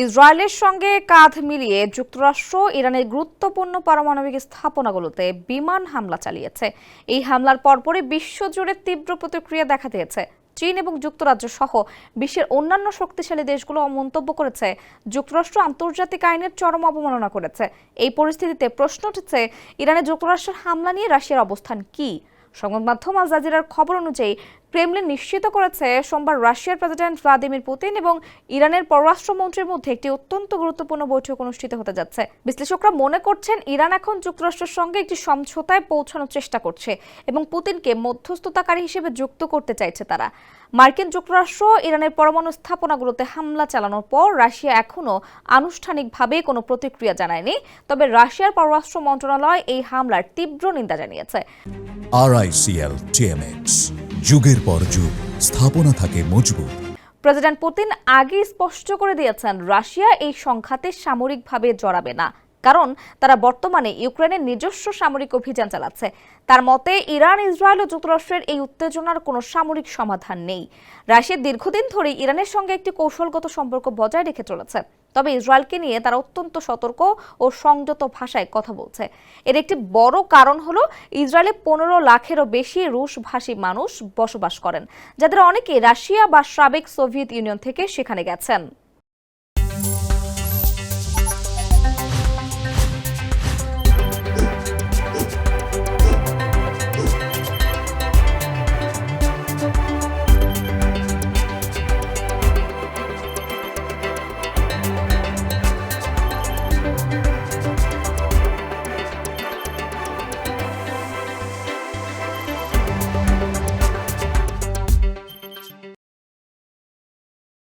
ইসরায়েলের সঙ্গে কাঁধ মিলিয়ে যুক্তরাষ্ট্র ইরানের গুরুত্বপূর্ণ পারমাণবিক স্থাপনাগুলোতে বিমান হামলা চালিয়েছে। এই হামলার পরপরই বিশ্বজুড়ে তীব্র প্রতিক্রিয়া দেখা দিয়েছে। চীন এবং যুক্তরাজ্য সহ বিশ্বের অন্যান্য শক্তিশালী দেশগুলো মন্তব্য করেছে, যুক্তরাষ্ট্র আন্তর্জাতিক আইনের চরম অবমাননা করেছে। এই পরিস্থিতিতে প্রশ্ন উঠেছে, ইরানে যুক্তরাষ্ট্রের হামলা নিয়ে রাশিয়ার অবস্থান কি? সংবাদ মাধ্যম আল জাজিরার খবর অনুযায়ী ক্রেমলিন নিশ্চিত করেছে সোমবার রাশিয়ার প্রেসিডেন্ট ভ্লাদিমির পুতিন এবং ইরানের পররাষ্ট্রমন্ত্রীর মধ্যে একটি অত্যন্ত গুরুত্বপূর্ণ বৈঠক অনুষ্ঠিত হতে যাচ্ছে। বিশ্লেষকরা মনে করছেন, ইরান এখন যুক্তরাষ্ট্রের সঙ্গে একটি সমঝোতায় পৌঁছানোর চেষ্টা করছে এবং পুতিনকে মধ্যস্থতাকারী হিসেবে যুক্ত করতে চাইছে তারা। মার্কিন যুক্তরাষ্ট্র ইরানের পরমাণু স্থাপনাগুলোতে হামলা চালানোর পর রাশিয়া এখনও আনুষ্ঠানিকভাবে কোনো প্রতিক্রিয়া জানায়নি, তবে রাশিয়ার পররাষ্ট্র মন্ত্রণালয় এই হামলার তীব্র নিন্দা জানিয়েছে। RICL TMX, যুগের পর যুগ স্থাপনা থাকে মজবুত। প্রেসিডেন্ট পুতিন আগেই স্পষ্ট করে দিয়েছেন, রাশিয়া এই সংঘাতে সামরিকভাবে জড়াবে না, কারণ তারা বর্তমানে ইউক্রেনের নিজস্ব সামরিক অভিযান চালাচ্ছে। তার মতে, ইরান, ইসরায়েল ও যুক্তরাষ্ট্রের এই উত্তেজনার কোনো সামরিক সমাধান নেই। রাশিয়া দীর্ঘদিন ধরে ইরানের সঙ্গে একটি কৌশলগত সম্পর্ক বজায় রেখে চলেছে, তবে ইসরায়েলকে নিয়ে তারা অত্যন্ত সতর্ক ও সংযত ভাষায় কথা বলছে। এর একটি বড় কারণ হলো, ইসরায়েলে 15 লাখেরও বেশি রুশভাষী মানুষ বসবাস করেন, যাদের অনেকে রাশিয়া বা সাবেক সোভিয়েত ইউনিয়ন থেকে সেখানে গেছেন।